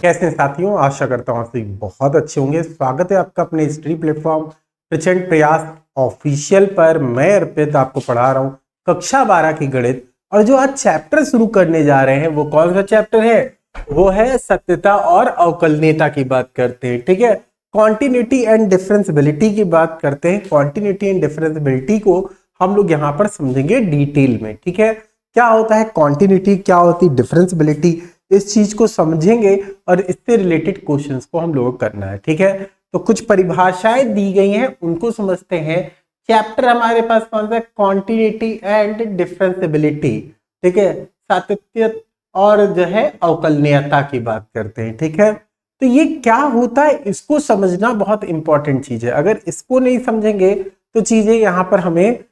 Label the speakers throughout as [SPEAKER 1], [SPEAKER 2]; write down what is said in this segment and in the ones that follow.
[SPEAKER 1] कैसे हैं साथियों, आशा करता हूँ आप सभी बहुत अच्छे होंगे। स्वागत है आपका अपने स्टडी प्लेटफॉर्म प्रचंड प्रयास ऑफिशियल पर। मैं अर्पित आपको पढ़ा रहा हूँ कक्षा 12 की गणित। और जो आज चैप्टर शुरू करने जा रहे हैं वो कौन सा चैप्टर है? वो है सत्यता और अवकलनीयता की बात करते हैं। ठीक है, कॉन्टिन्यूटी एंड डिफरेंसिबिलिटी की बात करते हैं। कॉन्टिन्यूटी एंड डिफरेंसिबिलिटी को हम लोग यहाँ पर समझेंगे डिटेल में। ठीक है, क्या होता है कॉन्टिन्यूटी, क्या होती है डिफरेंसिबिलिटी, इस चीज को समझेंगे और इससे रिलेटेड क्वेश्चंस को हम लोगों को करना है। ठीक है, तो कुछ परिभाषाएं दी गई हैं उनको समझते हैं। चैप्टर हमारे पास कौन सा है? Continuity and differentiability. ठीक है, सातत्य और जो है अवकलनीयता की बात करते हैं। ठीक है, तो ये क्या होता है इसको समझना बहुत इंपॉर्टेंट चीज है। अगर इसको नहीं समझेंगे तो चीजें यहाँ पर हमें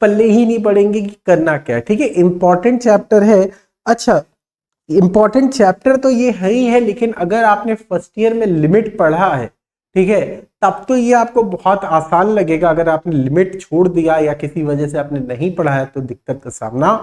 [SPEAKER 1] पल्ले ही नहीं पड़ेंगे कि करना क्या है। ठीक है, इंपॉर्टेंट चैप्टर है। अच्छा, इंपॉर्टेंट चैप्टर तो ये है ही है, लेकिन अगर आपने फर्स्ट ईयर में लिमिट पढ़ा है, ठीक है, तब तो ये आपको बहुत आसान लगेगा। अगर आपने लिमिट छोड़ दिया या किसी वजह से आपने नहीं पढ़ा है तो दिक्कत का सामना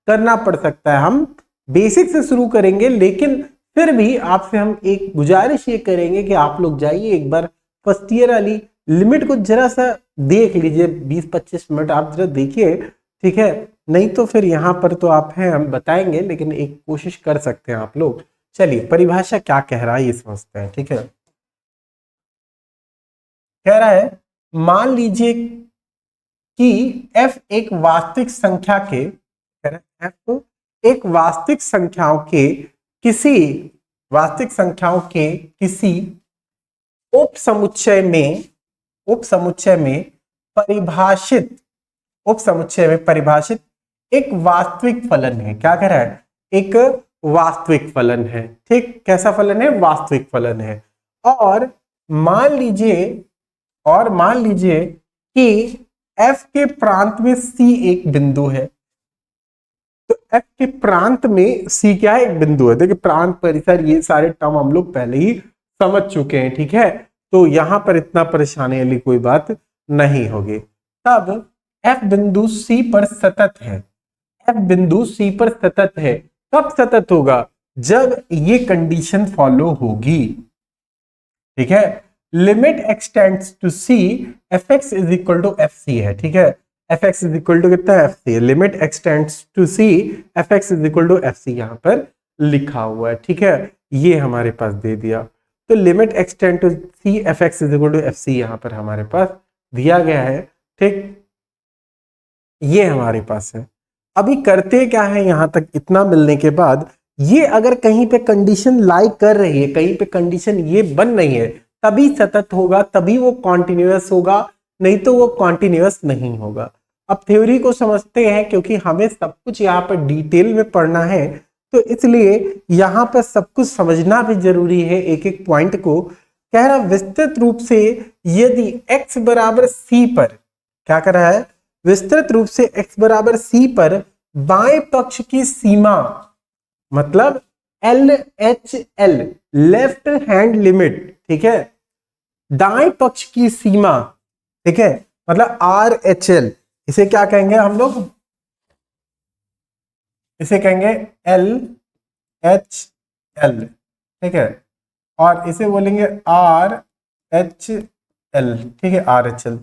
[SPEAKER 1] करना पड़ सकता है। हम बेसिक से शुरू करेंगे, लेकिन फिर भी आपसे हम एक गुजारिश ये करेंगे कि आप लोग जाइए एक बार फर्स्ट ईयर वाली लिमिट को जरा सा देख लीजिए, 20-25 मिनट आप जरा देखिए। ठीक है, नहीं तो फिर यहां पर तो आप हैं, हम बताएंगे, लेकिन एक कोशिश कर सकते हैं आप लोग। चलिए परिभाषा क्या कह रहा है ये समझते हैं। ठीक है, कह रहा है मान लीजिए कि f एक वास्तविक संख्या के, कह रहा है f एक वास्तविक संख्याओं के किसी उप समुच्चय में परिभाषित एक वास्तविक फलन है। क्या कह रहा है? एक वास्तविक फलन है। ठीक, कैसा फलन है? वास्तविक फलन है। और मान लीजिए कि f के प्रांत में c एक बिंदु है। तो f के प्रांत में c क्या है? एक बिंदु है। देखिए प्रांत, परिसर, ये सारे टर्म हम लोग पहले ही समझ चुके हैं। ठीक है, तो यहां पर इतना परेशानी वाली कोई बात नहीं होगी। तब f बिंदु c पर सतत है। f बिंदु c पर सतत है। कब सतत होगा? जब ये कंडीशन फॉलो होगी। ठीक है, limit extends to c, fx is equal to fc है। ठीक है, fx इज इक्वल टू कितना है? fc। Limit extends to c, fx is equal to fc यहां पर लिखा हुआ है। ठीक है, ये हमारे पास दे दिया। तो limit extend to c, fx is equal to fc यहां पर हमारे पास दिया गया है। ठीक, ये हमारे पास है। अभी करते क्या है, यहां तक इतना मिलने के बाद ये अगर कहीं पे कंडीशन लाई कर रही है, कहीं पे कंडीशन ये बन रही है, तभी सतत होगा, तभी वो कॉन्टिन्यूअस होगा, नहीं तो वो कॉन्टिन्यूअस नहीं होगा। अब थ्योरी को समझते हैं, क्योंकि हमें सब कुछ यहाँ पर डिटेल में पढ़ना है, तो इसलिए यहां पर सब कुछ समझना भी जरूरी है, एक एक पॉइंट को। कह रहा विस्तृत रूप से यदि x बराबर c पर, क्या कर रहा है? विस्तृत रूप से x बराबर c पर बाएं पक्ष की सीमा, मतलब LHL, लेफ्ट हैंड लिमिट, ठीक है, दाएं पक्ष की सीमा, ठीक है, मतलब RHL, इसे क्या कहेंगे हम लोग? इसे कहेंगे LHL। ठीक है, और इसे बोलेंगे RHL। ठीक है, RHL।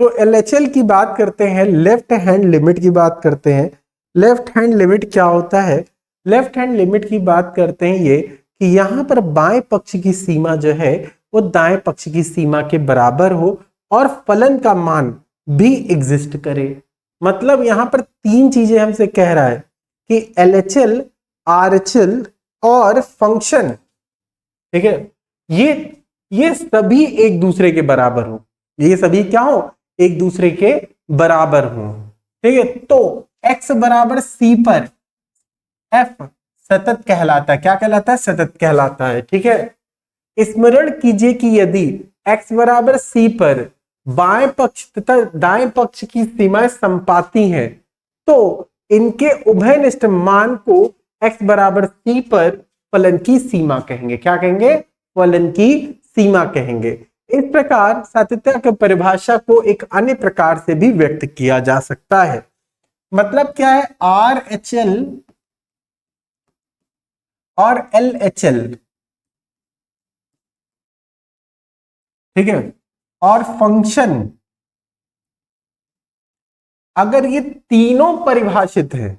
[SPEAKER 1] तो LHL की बात करते हैं, लेफ्ट हैंड लिमिट की बात करते हैं। लेफ्ट हैंड लिमिट क्या होता है? लेफ्ट हैंड लिमिट की बात करते हैं ये कि यहां पर बाएं पक्ष की सीमा जो है वो दाएं पक्ष की सीमा के बराबर हो और फलन का मान भी एग्जिस्ट करे। मतलब यहां पर तीन चीजें हमसे कह रहा है कि LHL, RHL और फंक्शन, ठीक है, ये सभी एक दूसरे के बराबर हो। ये सभी क्या हो? एक दूसरे के बराबर हो। ठीक है, तो x बराबर c पर f सतत कहलाता है। क्या कहलाता है? सतत कहलाता है। ठीक है, स्मरण कीजिए कि यदि x बराबर c पर बाएं पक्ष तथा दाएं पक्ष की सीमाएं संपाती हैं, तो इनके उभयनिष्ठ मान को x बराबर c पर फलन की सीमा कहेंगे। क्या कहेंगे? फलन की सीमा कहेंगे। इस प्रकार सातत्य की परिभाषा को एक अन्य प्रकार से भी व्यक्त किया जा सकता है। मतलब क्या है? RHL और LHL ठीक है। और फंक्शन अगर ये तीनों परिभाषित है,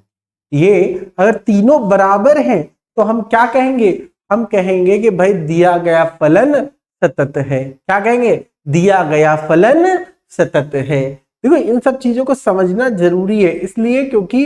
[SPEAKER 1] ये अगर तीनों बराबर हैं तो हम क्या कहेंगे, हम कहेंगे कि भाई दिया गया फलन सतत है। क्या कहेंगे, दिया गया फलन सतत है। देखो इन सब चीजों को समझना जरूरी है, इसलिए क्योंकि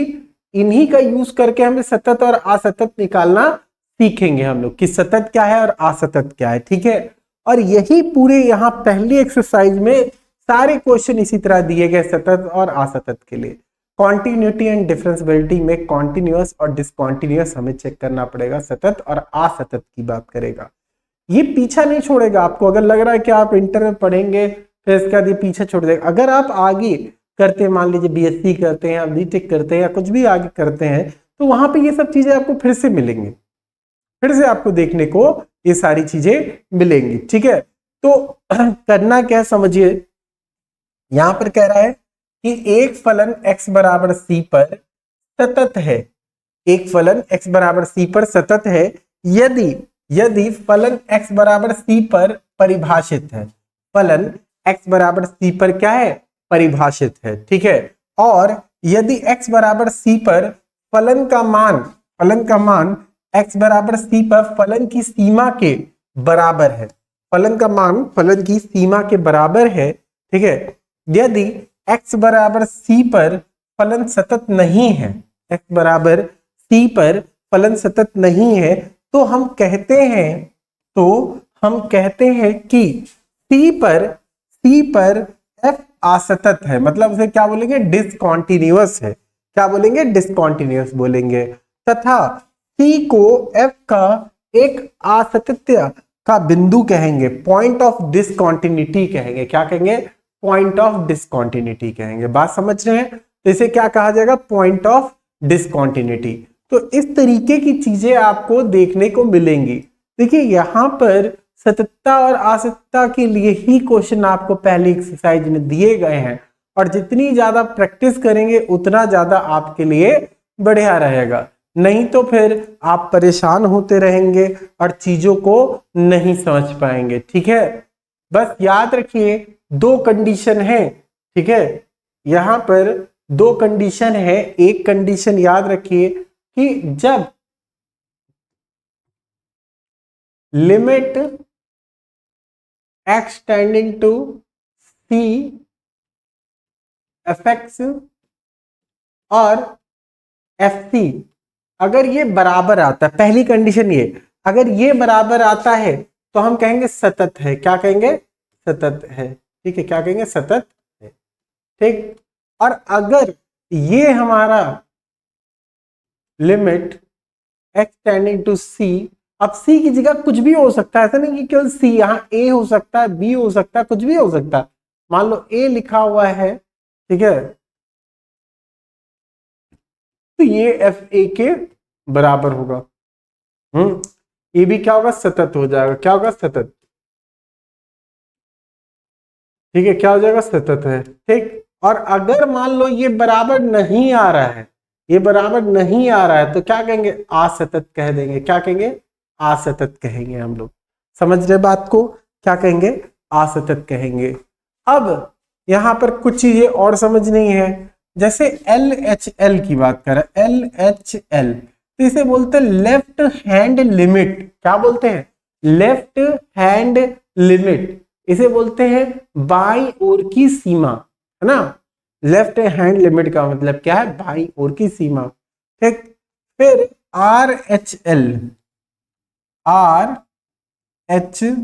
[SPEAKER 1] इन्हीं का यूज करके हमें सतत और असतत निकालना सीखेंगे हम लोग कि सतत क्या है और असतत क्या है। ठीक है, और यही पूरे यहाँ पहली एक्सरसाइज में सारे क्वेश्चन इसी तरह दिए गए सतत और असतत के लिए। कॉन्टिन्यूटी एंड डिफरेंशियबिलिटी में कॉन्टिन्यूअस और डिसकॉन्टिन्यूअस हमें चेक करना पड़ेगा, सतत और असतत की बात करेगा। ये पीछा नहीं छोड़ेगा आपको। अगर लग रहा है कि आप इंटर में पढ़ेंगे फिर इसके बाद ये पीछे छोड़ देगा, अगर आप आगे करते हैं, मान लीजिए बीएससी करते हैं या बीटेक करते हैं या कुछ भी आगे करते हैं, तो वहां पे ये सब चीजें आपको फिर से मिलेंगी, फिर से आपको देखने को ये सारी चीजें मिलेंगी। ठीक है, तो करना क्या समझिए, यहां पर कह रहा है कि एक फलन x बराबर c पर सतत है, एक फलन x बराबर c पर सतत है यदि यदि फलन x बराबर c पर परिभाषित है। फलन x बराबर c पर क्या है, परिभाषित है। ठीक है, और यदि x बराबर c पर फलन का मान x बराबर c पर फलन की सीमा के बराबर है, फलन का मान फलन की सीमा के बराबर है। ठीक है, यदि x बराबर c पर फलन सतत नहीं है, x बराबर c पर फलन सतत नहीं है, तो हम कहते हैं कि c पर f असतत है, मतलब उसे क्या बोलेंगे, डिसकॉन्टिन्यूअस है। क्या बोलेंगे, डिसकॉन्टिन्यूअस बोलेंगे। तथा c को f का एक असतत्य का बिंदु कहेंगे, पॉइंट ऑफ डिसकॉन्टिन्यूटी कहेंगे। क्या कहेंगे, पॉइंट ऑफ डिसकॉन्टिन्यूटी कहेंगे। बात समझ रहे हैं, तो इसे क्या कहा जाएगा, पॉइंट ऑफ डिसकॉन्टिन्यूटी। तो इस तरीके की चीजें आपको देखने को मिलेंगी। देखिए यहाँ पर सततता और असततता के लिए ही क्वेश्चन आपको पहली एक्सरसाइज में दिए गए हैं, और जितनी ज्यादा प्रैक्टिस करेंगे उतना ज्यादा आपके लिए बढ़िया रहेगा, नहीं तो फिर आप परेशान होते रहेंगे और चीजों को नहीं समझ पाएंगे। ठीक है, बस याद रखिए दो कंडीशन है। ठीक है, यहां पर दो कंडीशन है। एक कंडीशन याद रखिए कि जब limit x tending to c fx और fc अगर ये बराबर आता है, पहली कंडीशन ये, अगर ये बराबर आता है तो हम कहेंगे सतत है। क्या कहेंगे, सतत है। ठीक है, क्या कहेंगे, सतत है। ठीक, और अगर ये हमारा limit x tending to c, अब c की जगह कुछ भी हो सकता है, ऐसा नहीं कि केवल c, यहाँ a हो सकता है, b हो सकता है, कुछ भी हो सकता है। मान लो a लिखा हुआ है, ठीक है, तो ये एफ ए के बराबर होगा। ये भी क्या होगा, सतत हो जाएगा। क्या होगा, सतत। ठीक है, क्या हो जाएगा, सतत है। ठीक, और अगर मान लो ये बराबर नहीं आ रहा है, ये बराबर नहीं आ रहा है, तो क्या कहेंगे, असतत कह देंगे। क्या कहेंगे, असतत कहेंगे हम लोग। समझ रहे बात को, क्या कहेंगे, असतत कहेंगे। अब यहां पर कुछ चीजें और समझनी है, जैसे LHL की बात करें, LHL, तो इसे बोलते हैं लेफ्ट हैंड लिमिट। क्या बोलते हैं, लेफ्ट हैंड लिमिट। इसे बोलते हैं बाईं ओर की सीमा, है ना। लेफ्ट हैंड लिमिट का मतलब क्या है, बाईं ओर की सीमा। ठीक, फिर RHL, RHL,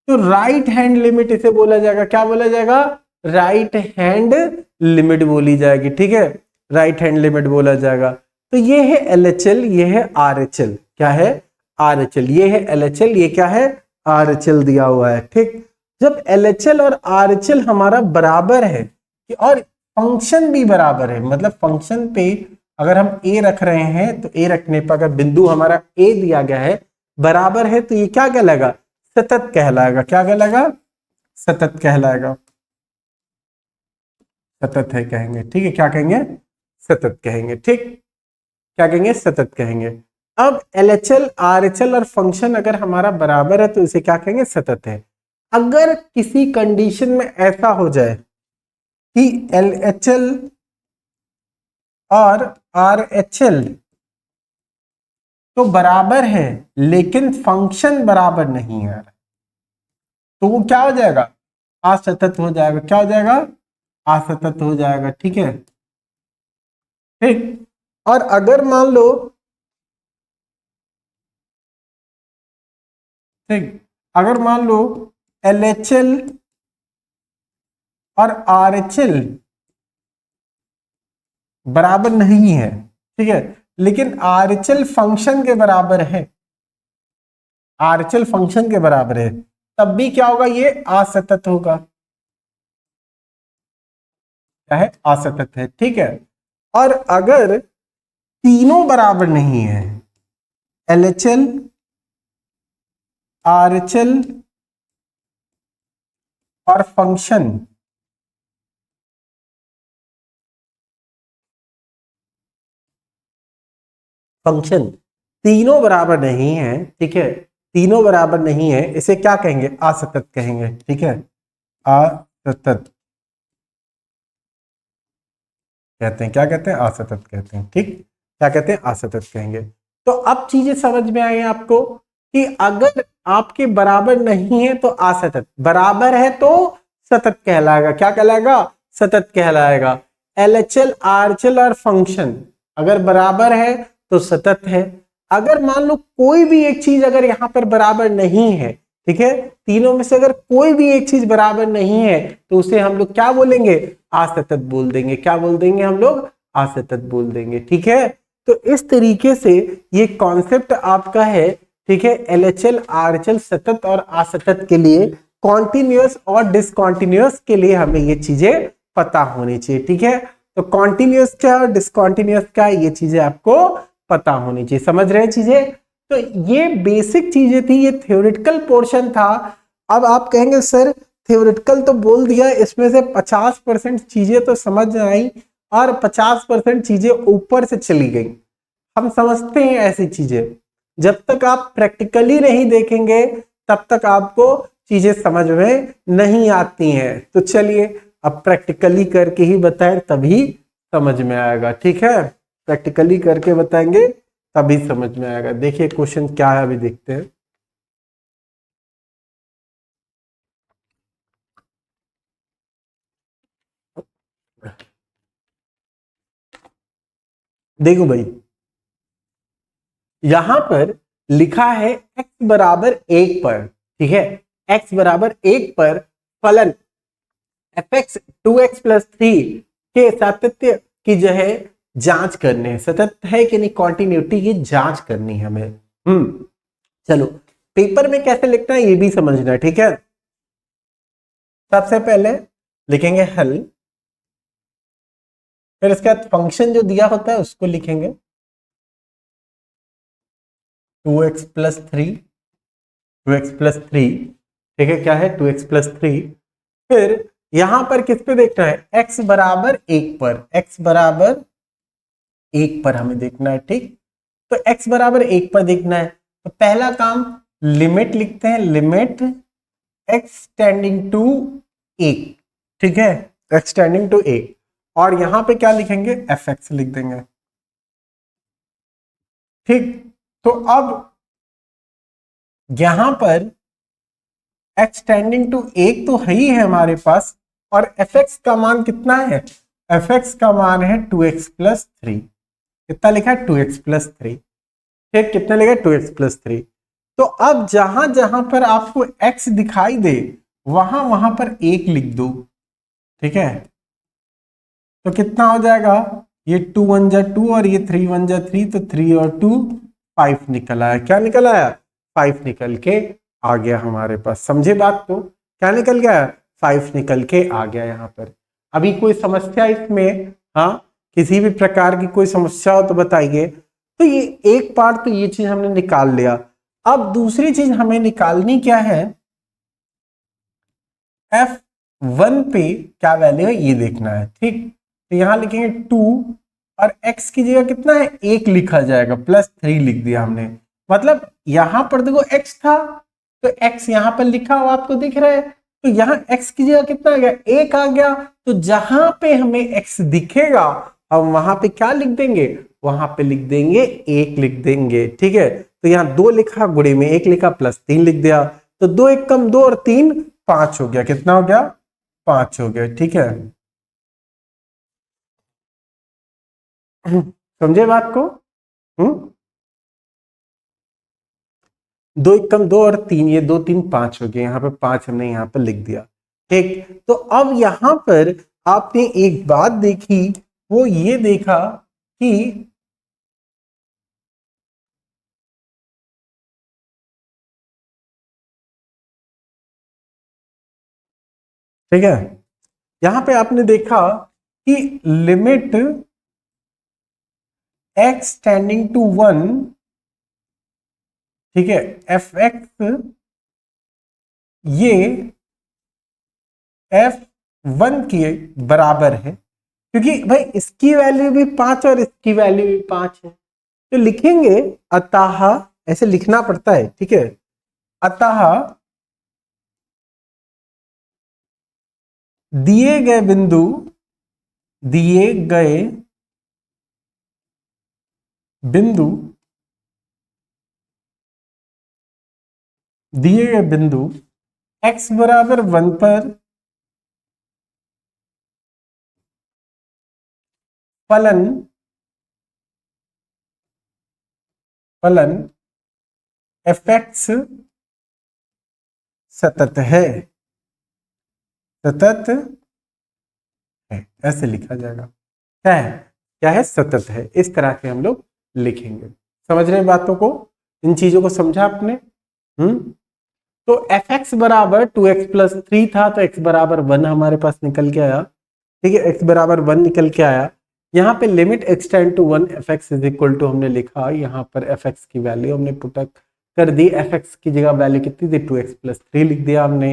[SPEAKER 1] तो राइट हैंड लिमिट इसे बोला जाएगा। क्या बोला जाएगा, राइट हैंड लिमिट बोली जाएगी। ठीक है, राइट हैंड लिमिट बोला जाएगा। तो ये है LHL, ये है RHL। क्या है, RHL, ये है LHL, ये क्या है, RHL दिया हुआ है। ठीक, जब LHL और RHL हमारा बराबर है और फंक्शन भी बराबर है, मतलब फंक्शन पे अगर हम a रख रहे हैं तो a रखने पर अगर बिंदु हमारा a दिया गया है, बराबर है, तो ये क्या कहलाएगा, सतत कहलाएगा। क्या कहलाएगा, सतत कहलाएगा। सतत है कहेंगे। ठीक है, क्या कहेंगे, सतत कहेंगे। ठीक, क्या कहेंगे, सतत कहेंगे। अब LHL RHL और फंक्शन अगर हमारा बराबर है तो इसे क्या कहेंगे, सतत है। अगर किसी कंडीशन में ऐसा हो जाए कि LHL और RHL तो बराबर है लेकिन फंक्शन बराबर नहीं है, तो वो क्या हो जाएगा, असतत हो जाएगा। क्या हो जाएगा, असतत हो जाएगा। ठीक है, ठीक। और अगर मान लो, ठीक, अगर मान लो LHL और RHL बराबर नहीं है, ठीक है, लेकिन RHL फंक्शन के बराबर है, RHL फंक्शन के बराबर है, तब भी क्या होगा, ये असतत होगा। क्या है, असतत है। ठीक है, और अगर तीनों बराबर नहीं है, LHL RHL और फंक्शन, फंक्शन तीनों बराबर नहीं है, ठीक है, तीनों बराबर नहीं है, इसे क्या कहेंगे, असतत कहेंगे। ठीक है, असतत कहते हैं। क्या कहते हैं, असतत कहते हैं। ठीक, क्या कहते हैं, असतत कहेंगे। तो अब चीजें समझ में आई आपको कि अगर आपके बराबर नहीं है तो असतत, बराबर है तो सतत कहलाएगा। क्या कहलाएगा, सतत कहलाएगा। LHL RHL और फंक्शन अगर बराबर है तो सतत है। अगर मान लो कोई भी एक चीज अगर यहां पर बराबर नहीं है, ठीक है, तीनों में से अगर कोई भी एक चीज बराबर नहीं है तो उसे हम लोग क्या बोलेंगे, असतत बोल देंगे। क्या बोल देंगे हम लोग, असतत बोल देंगे। ठीक है, तो इस तरीके से ये कॉन्सेप्ट आपका है। ठीक है, LHL RHL सतत और असतत के लिए, कॉन्टिन्यूअस और डिसकॉन्टिन्यूअस के लिए हमें ये चीजें पता होनी चाहिए। ठीक है, तो कॉन्टिन्यूअस क्या और डिसकॉन्टिन्यूअस क्या, ये चीजें आपको पता होनी चाहिए। समझ रहे हैं चीजें, तो ये बेसिक चीजें थी, ये थ्योरेटिकल पोर्शन था। अब आप कहेंगे सर थ्योरेटिकल तो बोल दिया, इसमें से 50% चीजें तो समझ में आई और 50% चीजें ऊपर से चली गई। हम समझते हैं ऐसी चीजें, जब तक आप प्रैक्टिकली नहीं देखेंगे तब तक आपको चीजें समझ में नहीं आती हैं। तो चलिए अब प्रैक्टिकली करके ही बताएं तभी समझ में आएगा। ठीक है, प्रैक्टिकली करके बताएंगे तभी समझ में आएगा। देखिए क्वेश्चन क्या है, अभी देखते हैं। देखो भाई, यहां पर लिखा है x बराबर 1 पर, ठीक है, x बराबर 1 पर फलन fx 2x प्लस 3 के सातत्य की जो है जांच करने है। सतत है कि नहीं, कॉन्टिन्यूटी की जांच करनी है हमें। चलो पेपर में कैसे लिखना है ये भी समझना है। ठीक है, सबसे पहले लिखेंगे हल, फिर इसके बाद फंक्शन जो दिया होता है उसको लिखेंगे 2x प्लस 3, 2x प्लस 3, ठीक है, क्या है 2x प्लस 3। फिर यहां पर किस पे देखना है, x बराबर 1 पर, x बराबर 1 पर हमें देखना है। ठीक, तो x बराबर 1 पर देखना है, तो पहला काम लिमिट लिखते हैं, लिमिट x टेंडिंग टू 1, ठीक है, x टेंडिंग टू 1, और यहां पे क्या लिखेंगे, fx लिख देंगे। ठीक, तो अब यहां पर x टेंडिंग टू 1 तो है ही है हमारे पास, और fx का मान कितना है, fx का मान है 2x प्लस 3। कितना लिखा है, 2x प्लस 3। ठीक, कितना लिखा है, 2x प्लस 3। तो अब जहां जहां पर आपको x दिखाई दे वहां वहां पर 1 लिख दो। ठीक है, तो कितना हो जाएगा, ये 2 1 जा 2 और ये 3 1 जा 3, तो 3 और 2 5 निकल आया। क्या निकल आया, 5 निकल के आ गया हमारे पास। समझे बात को, क्या निकल गया, 5 निकल के आ गया यहाँ पर। अभी कोई समस्या इसमें, हाँ, किसी भी प्रकार की कोई समस्या हो तो बताइए। तो ये एक पार्ट तो ये चीज हमने निकाल लिया। अब दूसरी चीज हमें निकालनी क्या है, F1 पे क्या वैल्यू है ये देखना है। ठीक, तो यहां लिखेंगे 2 और x की जगह कितना है, 1 लिखा जाएगा, प्लस 3 लिख दिया हमने। मतलब यहां पर देखो x था तो x यहां पर लिखा हुआ आपको दिख रहा है, तो यहां x की जगह कितना आ गया, 1 आ गया। तो जहां पे हमें x दिखेगा हम वहां पे क्या लिख देंगे, वहां पे लिख देंगे 1 लिख देंगे। ठीक है, तो यहाँ 2 लिखा गुणे में 1 लिखा प्लस 3 लिख दिया, तो 2 1 कम 2 और 3 5 हो गया। कितना हो गया, 5 हो गया। ठीक है, समझे बात को। हम्म, 2 1 कम 2 और 3, ये 2 3 5 हो गया, यहाँ पे 5 हमने यहाँ पर लिख दिया। ठीक, तो अब यहां पर आपने एक बात देखी, वो ये देखा कि ठीक है, यहां पे आपने देखा कि लिमिट x टेंडिंग टू 1, ठीक है, एफ एक्स ये f1 के बराबर है, क्योंकि भाई इसकी वैल्यू भी 5 और इसकी वैल्यू भी 5 है, तो लिखेंगे अतः, ऐसे लिखना पड़ता है। ठीक है, अतः दिए गए बिंदु, दिए गए बिंदु, दिए गए बिंदु x बराबर 1 पर फलन, फलन fx सतत है, सतत है, ऐसे लिखा जाएगा। क्या है, क्या है, सतत है। इस तरह से हम लोग लिखेंगे। समझ रहे हैं बातों को, इन चीजों को समझा आपने। तो एफ एक्स बराबर 2x प्लस 3 था, तो x बराबर 1 हमारे पास निकल के आया। ठीक है, x बराबर 1 निकल के आया। यहाँ पे limit x tend to 1 F X is equal to हमने लिखा, यहाँ पर एफ एक्स की वैल्यू हमने पुट कर दी। एफ एक्स की जगह वैल्यू कितनी थी, 2x प्लस 3 लिख दिया हमने।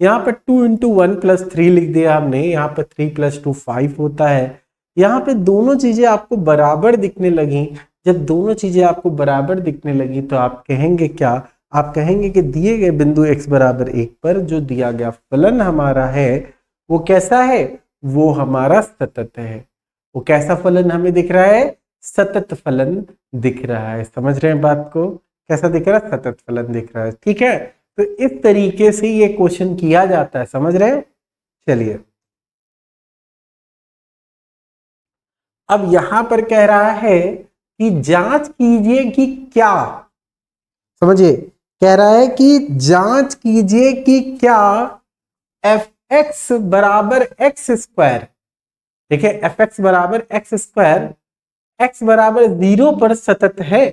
[SPEAKER 1] यहाँ पर 2 इंटू 1 प्लस 3 लिख दिया हमने। यहाँ पर 3 प्लस 2 5 होता है। यहाँ पे दोनों चीजें आपको बराबर दिखने लगी। जब दोनों चीजें आपको बराबर दिखने लगी तो आप कहेंगे क्या, आप कहेंगे कि दिए गए बिंदु x बराबर 1 पर जो दिया गया फलन हमारा है वो कैसा है, वो हमारा सतत है। वो कैसा फलन हमें दिख रहा है, सतत फलन दिख रहा है। समझ रहे हैं बात को, कैसा दिख रहा है, सतत फलन दिख रहा है। ठीक है, तो इस तरीके से ये क्वेश्चन किया जाता है। समझ रहे हैं, चलिए अब यहां पर कह रहा है कि जांच कीजिए कि क्या, समझिए, कह रहा है कि जांच कीजिए कि क्या एफ एक्स बराबर एक्स स्क्वायर, ठीक है, एफ एक्स बराबर एक्स स्क्वायर एक्स बराबर 0 पर सतत है।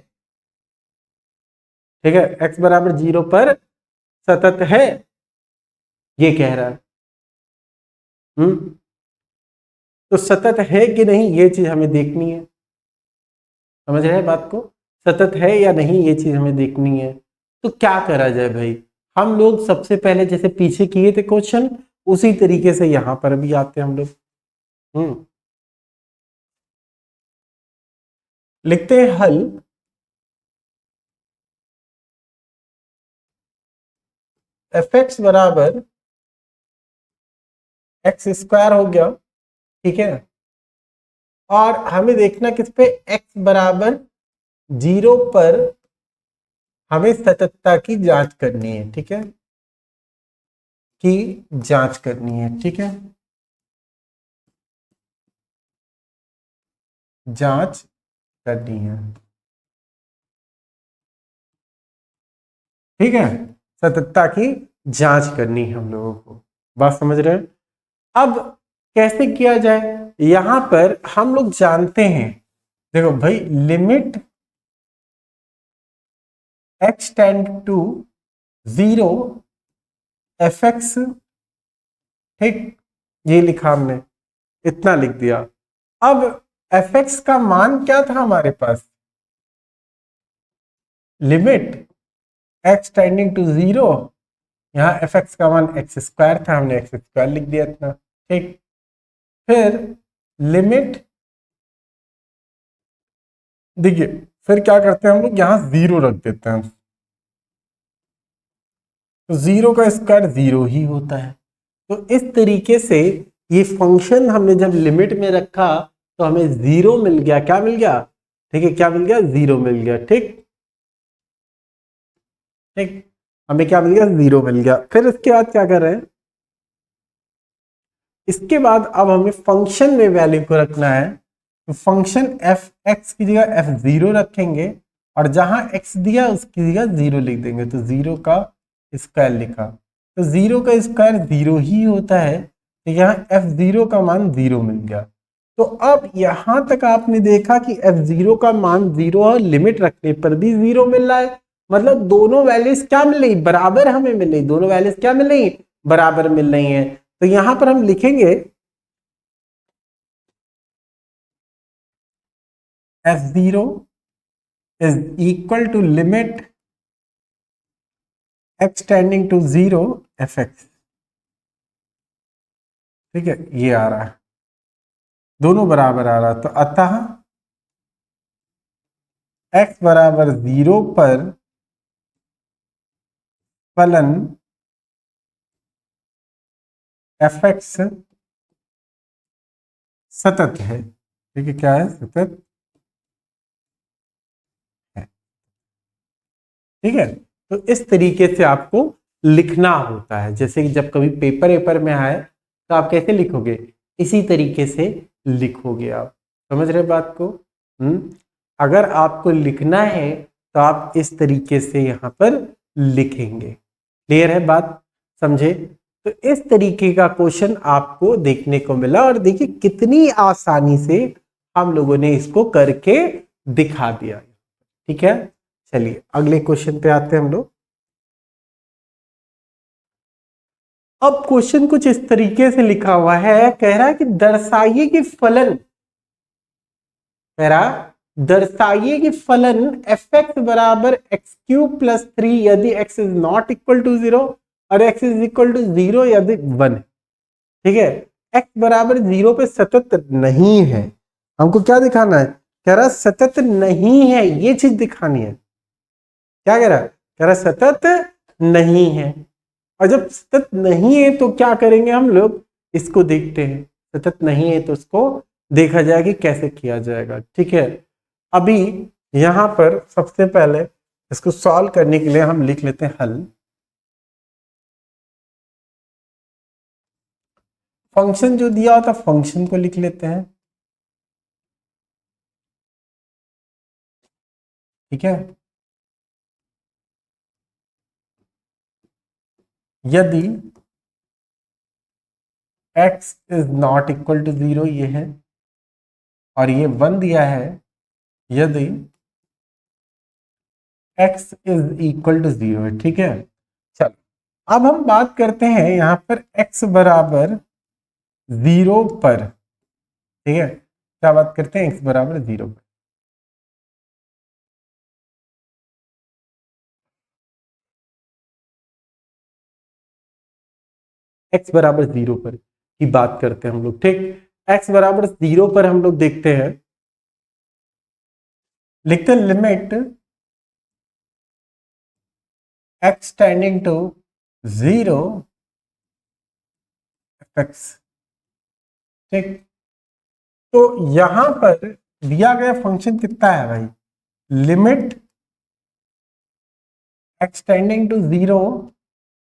[SPEAKER 1] ठीक है, एक्स बराबर 0 पर सतत है, ये कह रहा है। तो सतत है कि नहीं ये चीज हमें देखनी है। समझ रहे हैं बात को, सतत है या नहीं ये चीज हमें देखनी है। तो क्या करा जाए भाई, हम लोग सबसे पहले जैसे पीछे किए थे क्वेश्चन उसी तरीके से यहां पर भी आते हैं हम लोग। लिखते हैं हल, एफ एक्स बराबर एक्स स्क्वायर हो गया। ठीक है, और हमें देखना किस पे, एक्स बराबर 0 पर हमें सततता की जांच करनी है। ठीक है, की जांच करनी है। ठीक है, जांच करनी है। ठीक है, सततता की जांच करनी है हम लोगों को। बात समझ रहे हैं। अब कैसे किया जाए, यहां पर हम लोग जानते हैं, देखो भाई, limit x tend to 0 F X, ठीक, ये लिखा हमने, इतना लिख दिया। अब एफ एक्स का मान क्या था हमारे पास, लिमिट x टेंडिंग टू 0, यहाँ एफ एक्स का मान एक्स स्क्वायर था, हमने एक्स स्क्वायर लिख दिया इतना। ठीक, फिर लिमिट, देखिए फिर क्या करते हैं हम लोग, यहां 0 रख देते हैं। तो 0 का स्क्वायर 0 ही होता है। तो इस तरीके से ये फंक्शन हमने जब लिमिट में रखा तो हमें 0 मिल गया। क्या मिल गया? ठीक है, क्या मिल गया? 0 मिल गया। ठीक ठीक, हमें क्या मिल गया? 0 मिल गया। फिर इसके बाद क्या कर रहे हैं? इसके बाद अब हमें फंक्शन में वैल्यू को रखना है। तो फंक्शन एफ एक्स की जगह f0 रखेंगे और जहां x दिया उसकी जगह 0 लिख देंगे। तो 0 का स्क्वायर लिखा, तो 0 का स्क्वायर 0 ही होता है। तो यहाँ f0 का मान 0 मिल गया। तो अब यहां तक आपने देखा कि f0 का मान 0 और लिमिट रखने पर भी 0 मिल रहा है। मतलब दोनों वैल्यूज क्या मिल रही? बराबर हमें मिल रही। दोनों वैल्यूज क्या मिल रही? बराबर मिल रही है। तो यहां पर हम लिखेंगे f0 is equal to limit x tending to 0 fx। ठीक है, ये आ रहा है, दोनों बराबर आ रहा है। तो अतः x बराबर 0 पर फलन fx सतत है। ठीक है, क्या है? सतत है। ठीक है, तो इस तरीके से आपको लिखना होता है। जैसे कि जब कभी पेपर वेपर में आए तो आप कैसे लिखोगे? इसी तरीके से लिखोगे। आप समझ रहे बात को? अगर आपको लिखना है तो आप इस तरीके से यहां पर लिखेंगे। क्लियर है बात? समझे? तो इस तरीके का क्वेश्चन आपको देखने को मिला और देखिए कितनी आसानी से हम लोगों ने इसको करके दिखा दिया। ठीक है, चलिए अगले क्वेश्चन पे आते हैं हम लोग। अब क्वेश्चन कुछ इस तरीके से लिखा हुआ है, कह रहा है कि दर्शाइए कि फलन, कह रहा दर्शाइए कि फलन एफ एक्स बराबर एक्स क्यूब प्लस 3 यदि X is not equal to 0 और एक्स इज इक्वल टू 0 यदि 1 है। ठीक है, एक्स बराबर 0 पे सतत नहीं है। हमको क्या दिखाना है? कह रहा सतत नहीं है, ये चीज दिखानी है। क्या कह रहा है? कह रहा सतत नहीं है। और जब सतत नहीं है तो क्या करेंगे हम लोग? इसको देखते हैं। सतत नहीं है तो उसको देखा जाए कि कैसे किया जाएगा। ठीक है, अभी यहां पर सबसे पहले इसको सॉल्व करने के लिए हम लिख लेते हैं हल। फंक्शन जो दिया होता फंक्शन को लिख लेते हैं। ठीक है, यदि x is not equal to 0 ये है और ये 1 दिया है, यदि x इज इक्वल टू 0 है। ठीक है, चलो अब हम बात करते हैं यहां पर x बराबर 0 पर। ठीक है, क्या बात करते हैं? x बराबर 0 पर। x बराबर 0 पर की बात करते हैं हम लोग। ठीक, x बराबर 0 पर हम लोग देखते हैं, लिखते हैं limit x tending to 0 fx। ठीक, तो यहां पर दिया गया फंक्शन कितना है भाई? लिमिट x टेंडिंग टू 0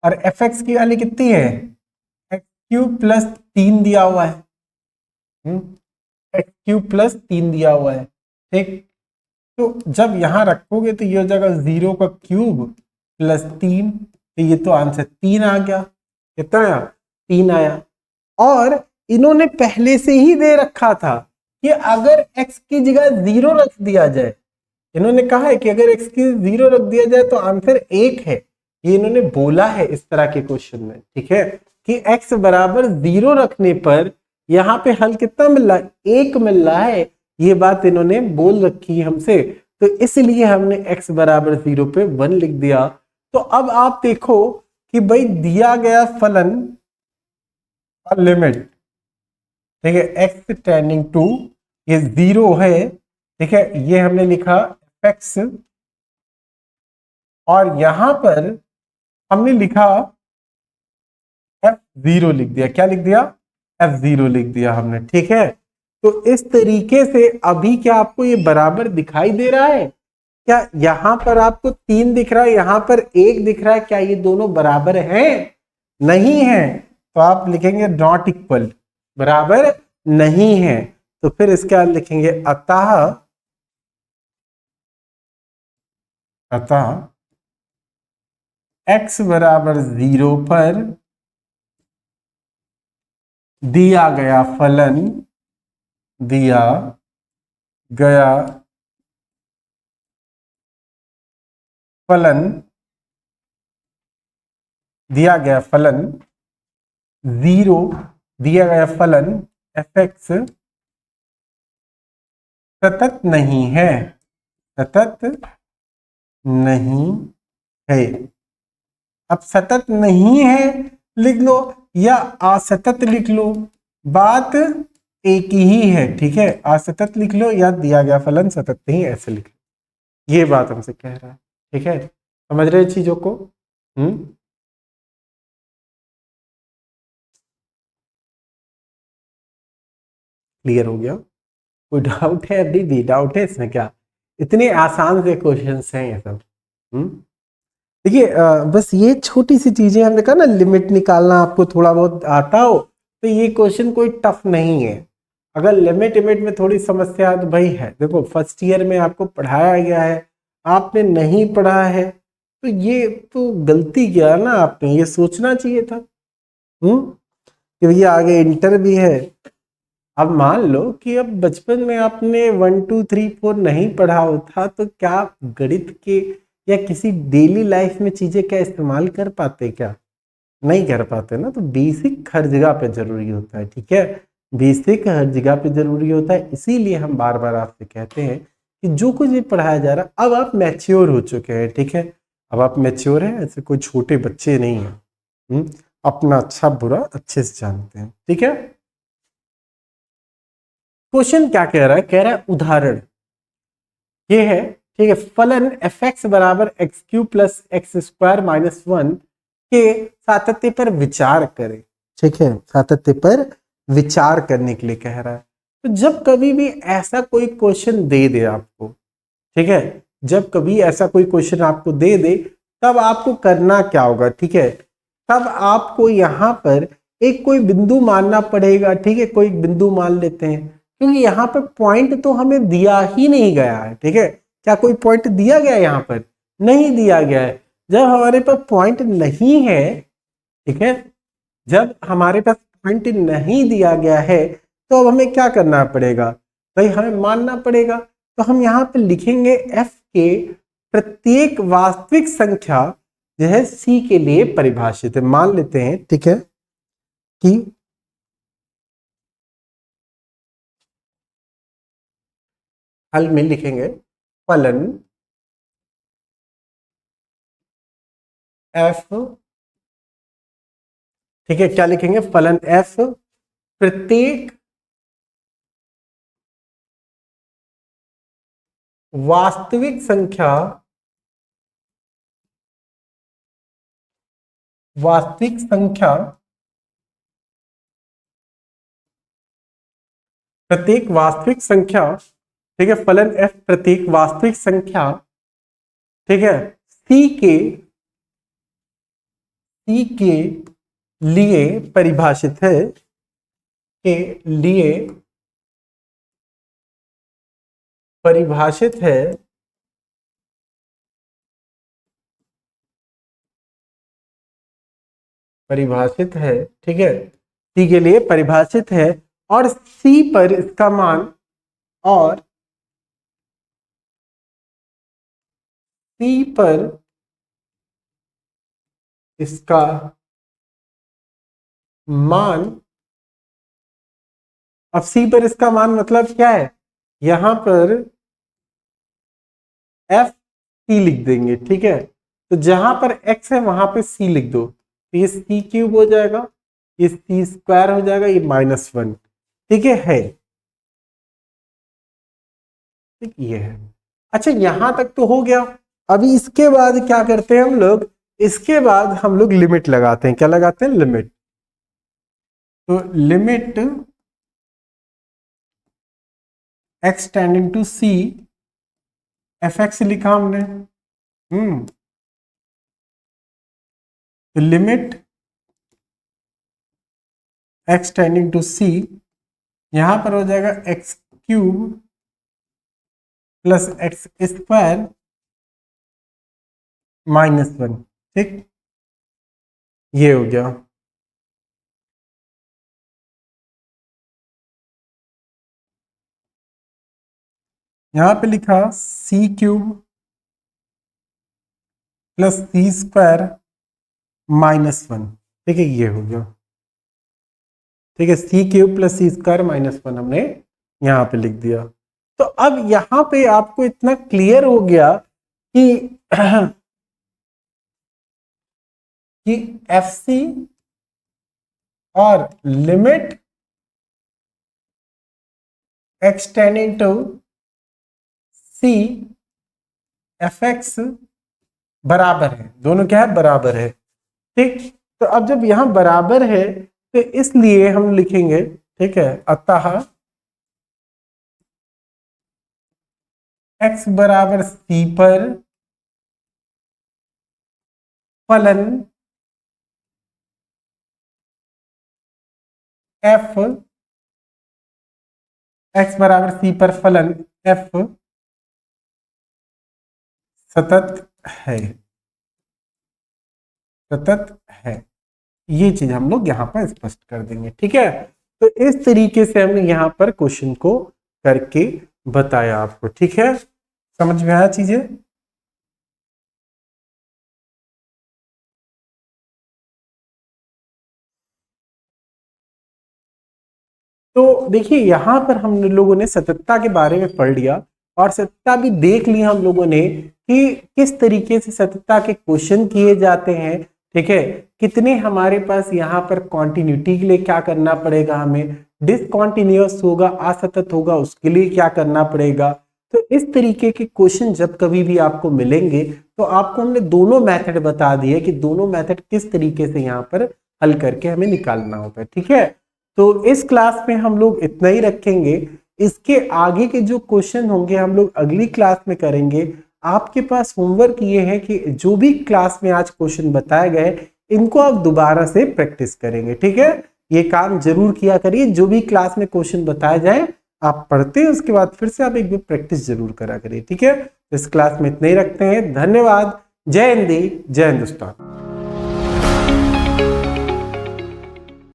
[SPEAKER 1] और fx की वैल्यू कितनी है? x क्यूब प्लस 3 दिया हुआ है। एक्स क्यूब प्लस 3 दिया हुआ है। ठीक, तो जब यहां रखोगे तो ये हो जाएगा 0 का क्यूब प्लस 3। तो ये तो आंसर 3 आ गया। कितना आया? 3 आया। और इन्होंने पहले से ही दे रखा था कि अगर x की जगह 0 रख दिया जाए, इन्होंने कहा है कि अगर x की 0 रख दिया जाए तो आंसर 1 है। ये इन्होंने बोला है इस तरह के क्वेश्चन में। ठीक है, कि x बराबर 0 रखने पर यहां पे हल कितना मिल रहा है? 1 मिल रहा है। ये बात इन्होंने बोल रखी है हमसे, तो इसलिए हमने x बराबर 0 पे 1 लिख दिया। तो अब आप देखो कि भाई दिया गया फलन और लिमिट, ठीक है, x टेंडिंग टू ये 0 है। ठीक है, ये हमने लिखा fx और यहां पर हमने लिखा F0 लिख दिया। क्या लिख दिया? F0 लिख दिया हमने, ठीक है। तो इस तरीके से अभी क्या आपको ये बराबर दिखाई दे रहा है? क्या यहां पर आपको 3 दिख रहा है, यहां पर 1 दिख रहा है? क्या ये दोनों बराबर हैं? नहीं है। तो आप लिखेंगे नॉट इक्वल, बराबर नहीं है। तो फिर इसके बाद लिखेंगे अतः x बराबर 0 पर दिया गया फलन दिया गया फलन 0 दिया गया फलन fx सतत नहीं है, सतत नहीं है। अब सतत नहीं है लिख लो या असतत लिख लो, बात एक ही है, ठीक है। असतत लिख लो या दिया गया फलन सतत नहीं, ऐसे लिख लो। ये बात हमसे कह रहा है, ठीक है। समझ रहे चीजों को? क्लियर हो गया? कोई डाउट है? अभी भी डाउट है इसमें? क्या इतने आसान से क्वेश्चंस हैं ये सब? देखिए बस ये छोटी सी चीजें, हमने कहा ना लिमिट निकालना आपको थोड़ा बहुत आता हो तो ये क्वेश्चन कोई टफ नहीं है। अगर लिमिट में थोड़ी समस्या है तो भाई है, देखो फर्स्ट ईयर में आपको पढ़ाया गया है, आपने नहीं पढ़ा है, तो ये तो गलती किया ना आपने, ये सोचना चाहिए था कि भैया आगे इंटर भी है। अब मान लो कि अब बचपन में आपने 1 2 3 4 नहीं पढ़ा होता तो क्या आप गणित के या किसी डेली लाइफ में चीजें क्या इस्तेमाल कर पाते? क्या नहीं कर पाते ना। तो बेसिक हर जगह पे जरूरी होता है, ठीक है। बेसिक हर जगह पे जरूरी होता है, इसीलिए हम बार बार आपसे कहते हैं कि जो कुछ भी पढ़ाया जा रहा, अब आप मैच्योर हो चुके हैं, ठीक है। अब आप मैच्योर हैं, ऐसे कोई छोटे बच्चे नहीं हैं। अपना अच्छा बुरा अच्छे से जानते हैं, ठीक है। क्वेश्चन क्या कह रहा है? कह रहा है उदाहरण ये है, ठीक है। फलन fx बराबर x Q plus X square minus 1 के सातत्य पर विचार करें, ठीक है। सातत्य पर विचार करने के लिए कह रहा है। तो जब कभी भी ऐसा कोई क्वेश्चन दे दे आपको, ठीक है, जब कभी ऐसा कोई क्वेश्चन आपको दे दे तब आपको करना क्या होगा? ठीक है, तब आपको यहां पर एक कोई बिंदु मानना पड़ेगा, ठीक है। कोई बिंदु मान लेते हैं क्योंकि यहाँ पर पॉइंट तो हमें दिया ही नहीं गया है, ठीक है। क्या कोई पॉइंट दिया गया? यहाँ पर नहीं दिया गया है। जब हमारे पास पॉइंट नहीं है, ठीक है, जब हमारे पास पॉइंट नहीं दिया गया है तो अब हमें क्या करना पड़ेगा? भाई हमें मानना पड़ेगा। तो हम यहाँ पे लिखेंगे f के प्रत्येक वास्तविक संख्या जो है c के लिए परिभाषित है। मान लेते हैं, ठीक है, कि हल में लिखेंगे फलन f, ठीक है। क्या लिखेंगे? फलन f प्रत्येक वास्तविक संख्या प्रत्येक वास्तविक संख्या, ठीक है। फलन f प्रत्येक वास्तविक संख्या, ठीक है, c के लिए परिभाषित है, के लिए परिभाषित है, ठीक है। c के लिए परिभाषित है और c पर इसका मान, और c पर इसका मान। अब c पर इसका मान मतलब क्या है? यहां पर f c लिख देंगे, ठीक है। तो जहां पर x है वहां पे c लिख दो, तो ये c क्यूब हो जाएगा, ये c स्क्वायर हो जाएगा, ये -1, ठीक है। ठीक ये है। अच्छा यहां तक तो हो गया। अभी इसके बाद क्या करते हैं हम लोग इसके बाद हम लोग लिमिट लगाते हैं। क्या लगाते हैं? लिमिट। तो limit x tending to c F X लिखा हमने। तो limit x tending to c, यहां पर हो जाएगा X cube plus X square -1। ठीक, ये हो गया। यहां पे लिखा C cube plus C square -1। ठीक है, ये हो गया। ठीक है, C cube plus C square -1 हमने यहां पे लिख दिया। तो अब यहां पे आपको इतना क्लियर हो गया कि कि एफ सी और limit X tending to C F X बराबर है। दोनों क्या है? बराबर है। ठीक, तो अब जब यहां बराबर है तो इसलिए हम लिखेंगे, ठीक है, अतः x बराबर c पर फलन f, x बराबर c पर फलन f सतत है। सतत है, ये चीज हम लोग यहां पर स्पष्ट कर देंगे। ठीक है, तो इस तरीके से हमने यहां पर क्वेश्चन को करके बताया आपको। ठीक है, समझ में आया चीजें? तो देखिए, यहां पर हम लोगों ने सततता के बारे में पढ़ लिया और सततता भी देख लिया हम लोगों ने कि किस तरीके से सततता के क्वेश्चन किए जाते हैं। ठीक है, कितने हमारे पास यहाँ पर कॉन्टिन्यूटी के लिए क्या करना पड़ेगा, हमें डिसकॉन्टिन्यूअस होगा, असतत होगा, उसके लिए क्या करना पड़ेगा। तो इस तरीके के क्वेश्चन जब कभी भी आपको मिलेंगे तो आपको हमने दोनों मेथड बता दिए कि दोनों मेथड किस तरीके से यहाँ पर हल करके हमें निकालना होता है। ठीक है, तो इस क्लास में हम लोग इतना ही रखेंगे। इसके आगे के जो क्वेश्चन होंगे हम लोग अगली क्लास में करेंगे। आपके पास होमवर्क ये है कि जो भी क्लास में आज क्वेश्चन बताए गए इनको आप दोबारा से प्रैक्टिस करेंगे। ठीक है, ये काम जरूर किया करिए। जो भी क्लास में क्वेश्चन बताया जाए आप पढ़ते हैं, उसके बाद फिर से आप एक बार प्रैक्टिस जरूर करा करिए। ठीक है, इस क्लास में इतना ही रखते हैं। धन्यवाद। जय हिंद, जय हिंदुस्तान।